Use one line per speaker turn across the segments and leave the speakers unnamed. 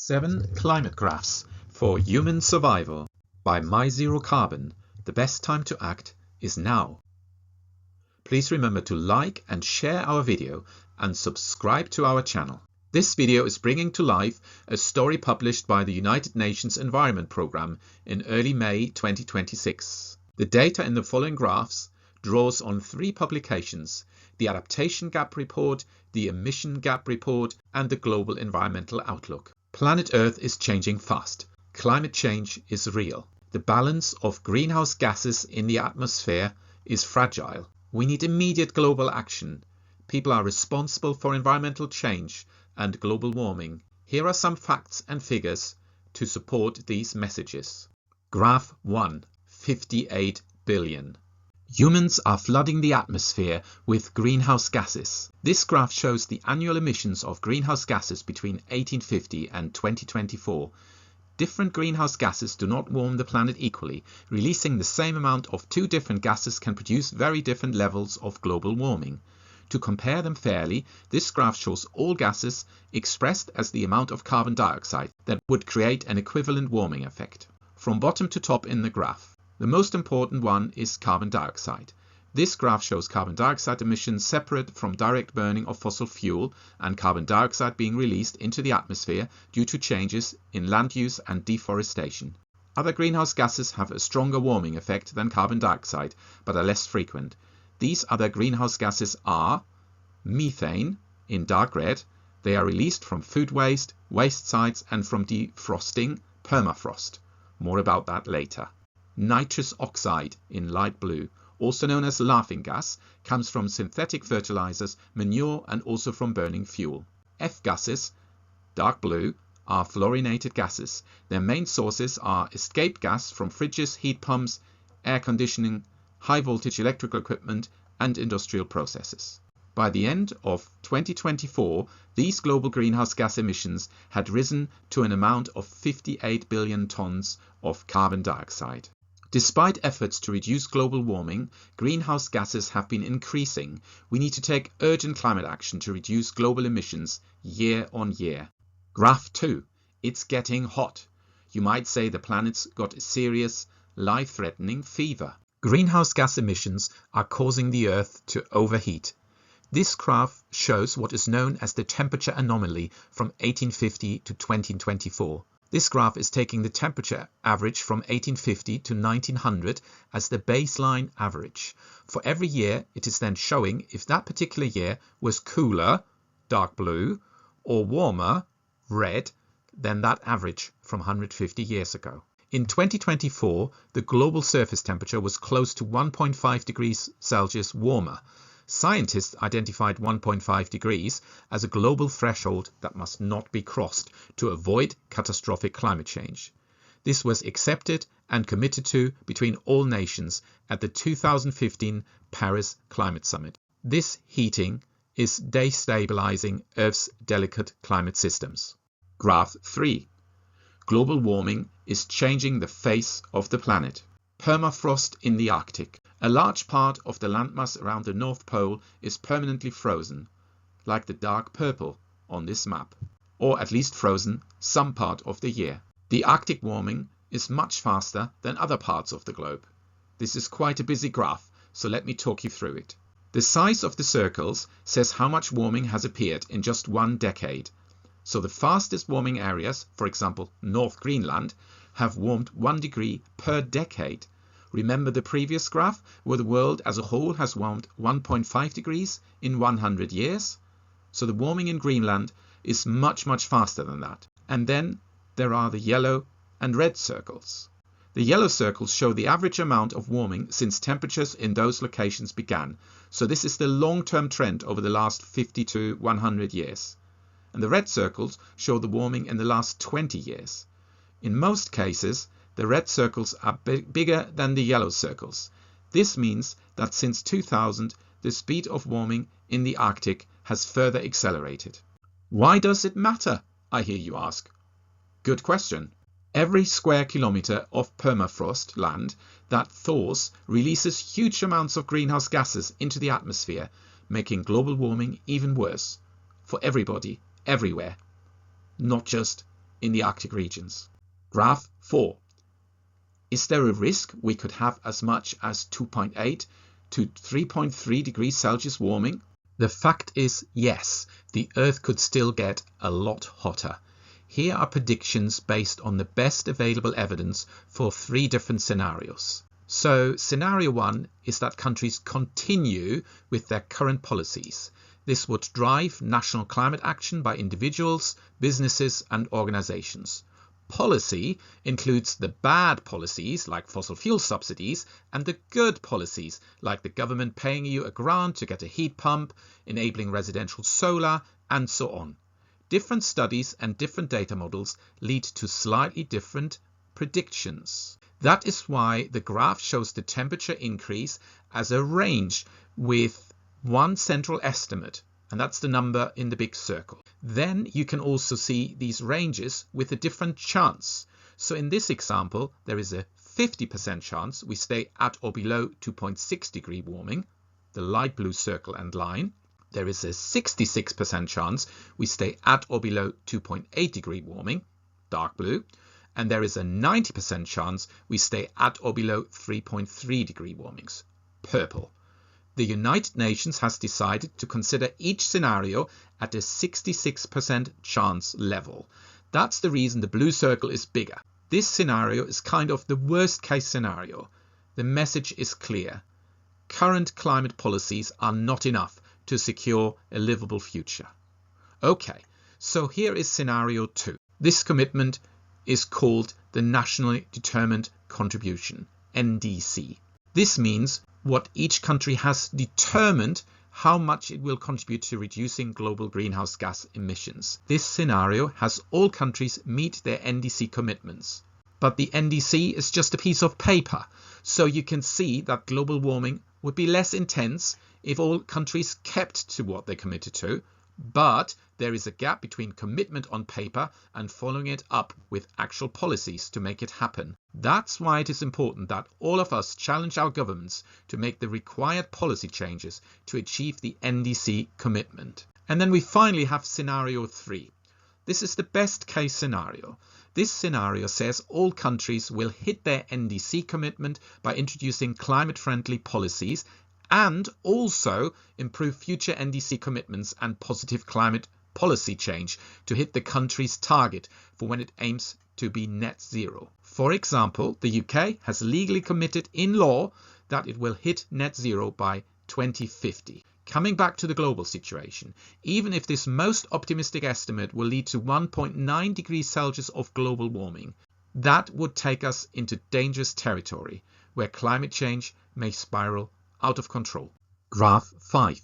7 Climate Graphs for Human Survival by MyZeroCarbon. The best time to act is now. Please remember to like and share our video and subscribe to our channel. This video is bringing to life a story published by the United Nations Environment Programme in early May 2026. The data in the following graphs draws on 3 publications: the Adaptation Gap Report, the Emission Gap Report, and the Global Environmental Outlook. Planet Earth is changing fast. Climate change is real. The balance of greenhouse gases in the atmosphere is fragile. We need immediate global action. People are responsible for environmental change and global warming. Here are some facts and figures to support these messages. Graph 1. 58 billion. Humans are flooding the atmosphere with greenhouse gases. This graph shows the annual emissions of greenhouse gases between 1850 and 2024. Different greenhouse gases do not warm the planet equally. Releasing the same amount of 2 different gases can produce very different levels of global warming. To compare them fairly, this graph shows all gases expressed as the amount of carbon dioxide that would create an equivalent warming effect. From bottom to top in the graph, the most important one is carbon dioxide. This graph shows carbon dioxide emissions separate from direct burning of fossil fuel and carbon dioxide being released into the atmosphere due to changes in land use and deforestation. Other greenhouse gases have a stronger warming effect than carbon dioxide, but are less frequent. These other greenhouse gases are methane in dark red. They are released from food waste, waste sites, and from defrosting, permafrost. More about that later. Nitrous oxide in light blue, also known as laughing gas, comes from synthetic fertilizers, manure, and also from burning fuel. F gases, dark blue, are fluorinated gases. Their main sources are escape gas from fridges, heat pumps, air conditioning, high voltage electrical equipment, and industrial processes. By the end of 2024, these global greenhouse gas emissions had risen to an amount of 58 billion tons of carbon dioxide. Despite efforts to reduce global warming, greenhouse gases have been increasing. We need to take urgent climate action to reduce global emissions year on year. Graph 2. It's getting hot. You might say the planet's got a serious, life-threatening fever. Greenhouse gas emissions are causing the Earth to overheat. This graph shows what is known as the temperature anomaly from 1850 to 2024. This graph is taking the temperature average from 1850 to 1900 as the baseline average. For every year, it is then showing if that particular year was cooler, dark blue, or warmer, red, than that average from 150 years ago. In 2024, the global surface temperature was close to 1.5 degrees Celsius warmer. Scientists identified 1.5 degrees as a global threshold that must not be crossed to avoid catastrophic climate change. This was accepted and committed to between all nations at the 2015 Paris Climate Summit. This heating is destabilizing Earth's delicate climate systems. Graph 3. Global warming is changing the face of the planet. Permafrost in the Arctic. A large part of the landmass around the North Pole is permanently frozen, like the dark purple on this map, or at least frozen some part of the year. The Arctic warming is much faster than other parts of the globe. This is quite a busy graph, so let me talk you through it. The size of the circles says how much warming has appeared in just 1 decade. So the fastest warming areas, for example North Greenland, have warmed 1 degree per decade. Remember the previous graph where the world as a whole has warmed 1.5 degrees in 100 years? So the warming in Greenland is much faster than that. And then there are the yellow and red circles. The yellow circles show the average amount of warming since temperatures in those locations began. So this is the long-term trend over the last 50 to 100 years. And the red circles show the warming in the last 20 years. In most cases, the red circles are bigger than the yellow circles. This means that since 2000, the speed of warming in the Arctic has further accelerated. Why does it matter, I hear you ask? Good question. Every square kilometer of permafrost land that thaws releases huge amounts of greenhouse gases into the atmosphere, making global warming even worse for everybody, everywhere. not just in the Arctic regions. Graph 4. Is there a risk we could have as much as 2.8 to 3.3 degrees Celsius warming? The fact is, yes, the Earth could still get a lot hotter. Here are predictions based on the best available evidence for 3 different scenarios. So scenario 1 is that countries continue with their current policies. This would drive national climate action by individuals, businesses and organizations. Policy includes the bad policies like fossil fuel subsidies and the good policies like the government paying you a grant to get a heat pump, enabling residential solar and so on. Different studies and different data models lead to slightly different predictions. That is why the graph shows the temperature increase as a range with one central estimate, and that's the number in the big circle. Then you can also see these ranges with a different chance. So in this example, there is a 50% chance we stay at or below 2.6 degree warming, the light blue circle and line. There is a 66% chance we stay at or below 2.8 degree warming, dark blue. And there is a 90% chance we stay at or below 3.3 degree warmings, purple. The United Nations has decided to consider each scenario at a 66% chance level. That's the reason the blue circle is bigger. This scenario is kind of the worst case scenario. The message is clear. Current climate policies are not enough to secure a livable future. Okay, so here is scenario 2. This commitment is called the Nationally Determined Contribution, NDC. This means what each country has determined how much it will contribute to reducing global greenhouse gas emissions. This scenario has all countries meet their NDC commitments. But the NDC is just a piece of paper, so you can see that global warming would be less intense if all countries kept to what they committed to. But there is a gap between commitment on paper and following it up with actual policies to make it happen. That's why it is important that all of us challenge our governments to make the required policy changes to achieve the NDC commitment. And then we finally have scenario 3. This is the best case scenario. This scenario says all countries will hit their NDC commitment by introducing climate-friendly policies and also improve future NDC commitments and positive climate policy change to hit the country's target for when it aims to be net zero. For example, the UK has legally committed in law that it will hit net zero by 2050. Coming back to the global situation, even if this most optimistic estimate will lead to 1.9 degrees Celsius of global warming, that would take us into dangerous territory where climate change may spiral out of control. Graph 5.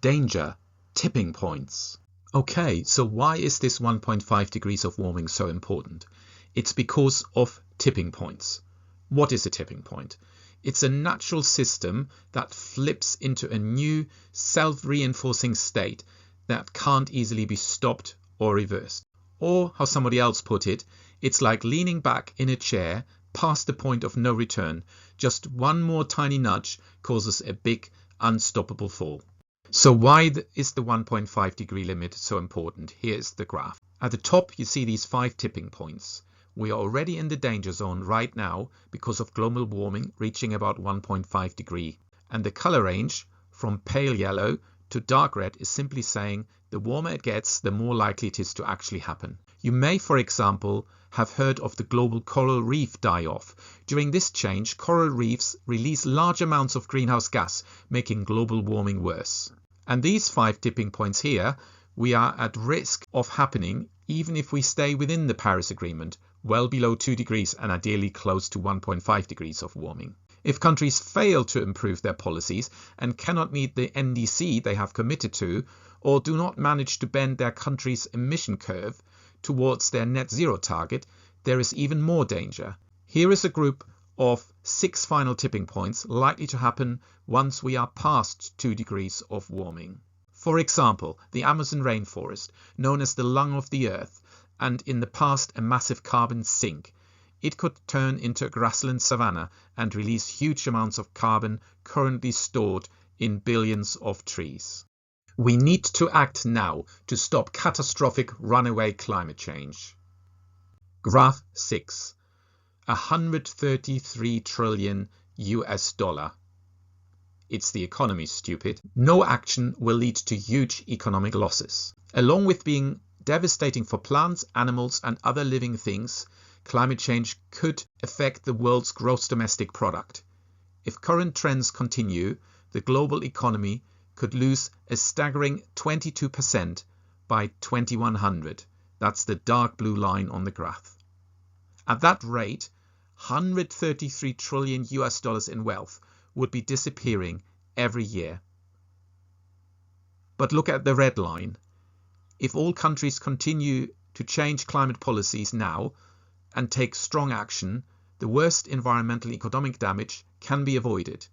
Danger, tipping points. Okay, so why is this 1.5 degrees of warming so important? It's because of tipping points. What is a tipping point? It's a natural system that flips into a new self-reinforcing state that can't easily be stopped or reversed. Or, how somebody else put it, it's like leaning back in a chair past the point of no return. Just one more tiny nudge causes a big, unstoppable fall. So why is the 1.5 degree limit so important? Here is the graph. At the top, you see these 5 tipping points. We are already in the danger zone right now because of global warming reaching about 1.5 degree. And the color range from pale yellow to dark red is simply saying the warmer it gets, the more likely it is to actually happen. You may, for example, have heard of the global coral reef die-off. During this change, coral reefs release large amounts of greenhouse gas, making global warming worse. And these 5 tipping points here, we are at risk of happening even if we stay within the Paris Agreement, well below 2 degrees and ideally close to 1.5 degrees of warming. If countries fail to improve their policies and cannot meet the NDC they have committed to, or do not manage to bend their country's emission curve towards their net zero target, there is even more danger. Here is a group of 6 final tipping points likely to happen once we are past 2 degrees of warming. For example, the Amazon rainforest, known as the lung of the earth, and in the past a massive carbon sink. It could turn into a grassland savanna and release huge amounts of carbon currently stored in billions of trees. We need to act now to stop catastrophic runaway climate change. Graph 6. $133 trillion US. It's the economy, stupid. No action will lead to huge economic losses. Along with being devastating for plants, animals and other living things, climate change could affect the world's gross domestic product. If current trends continue, the global economy could lose a staggering 22% by 2100. That's the dark blue line on the graph. At that rate, $133 trillion US in wealth would be disappearing every year. But look at the red line. If all countries continue to change climate policies now and take strong action, the worst environmental economic damage can be avoided.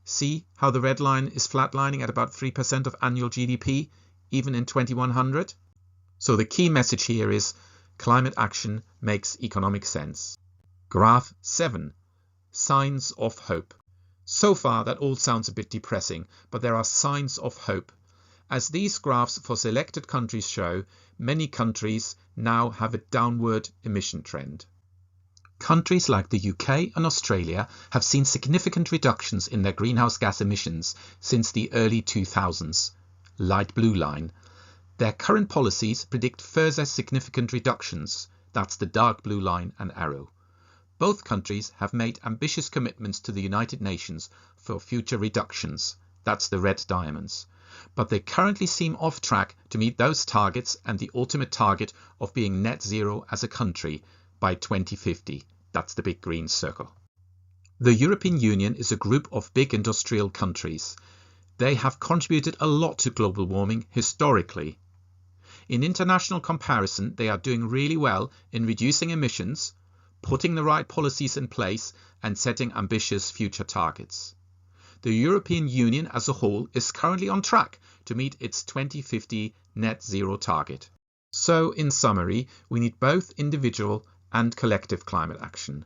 See how the red line is flatlining at about 3% of annual GDP, even in 2100? So the key message here is climate action makes economic sense. Graph 7. Signs of hope. So far that all sounds a bit depressing, but there are signs of hope. As these graphs for selected countries show, many countries now have a downward emission trend. Countries like the UK and Australia have seen significant reductions in their greenhouse gas emissions since the early 2000s, light blue line. Their current policies predict further significant reductions, that's the dark blue line and arrow. Both countries have made ambitious commitments to the United Nations for future reductions, that's the red diamonds. But they currently seem off track to meet those targets and the ultimate target of being net zero as a country by 2050. That's the big green circle. The European Union is a group of big industrial countries. They have contributed a lot to global warming historically. In international comparison, they are doing really well in reducing emissions, putting the right policies in place and setting ambitious future targets. The European Union as a whole is currently on track to meet its 2050 net zero target. So, in summary, we need both individual and collective climate action.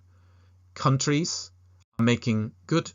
Countries making good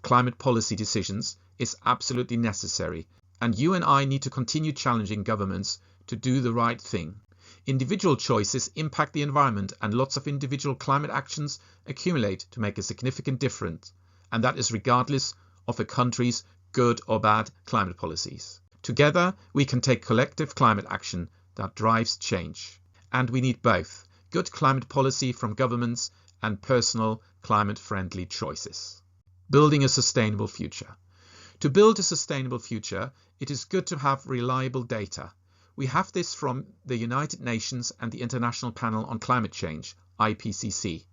climate policy decisions is absolutely necessary, and you and I need to continue challenging governments to do the right thing. Individual choices impact the environment, and lots of individual climate actions accumulate to make a significant difference, and that is regardless of a country's good or bad climate policies. Together, we can take collective climate action that drives change. And we need both good climate policy from governments and personal climate-friendly choices. Building a sustainable future. To build a sustainable future, it is good to have reliable data. We have this from the United Nations and the International Panel on Climate Change, IPCC,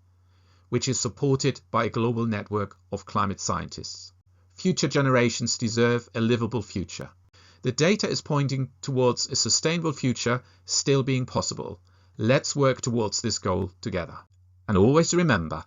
which is supported by a global network of climate scientists. Future generations deserve a livable future. The data is pointing towards a sustainable future still being possible. Let's work towards this goal together. And always remember,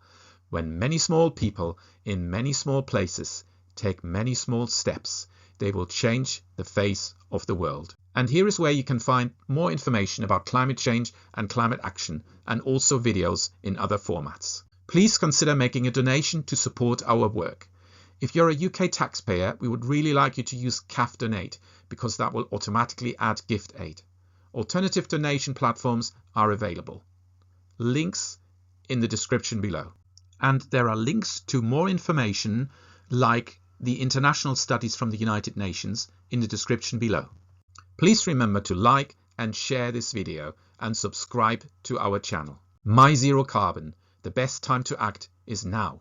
when many small people in many small places take many small steps, they will change the face of the world. And here is where you can find more information about climate change and climate action, and also videos in other formats. Please consider making a donation to support our work. If you're a UK taxpayer, we would really like you to use CAF Donate, because that will automatically add gift aid. Alternative donation platforms are available. Links in the description below. And there are links to more information like the international studies from the United Nations in the description below. Please remember to like and share this video and subscribe to our channel. My Zero Carbon, the best time to act is now.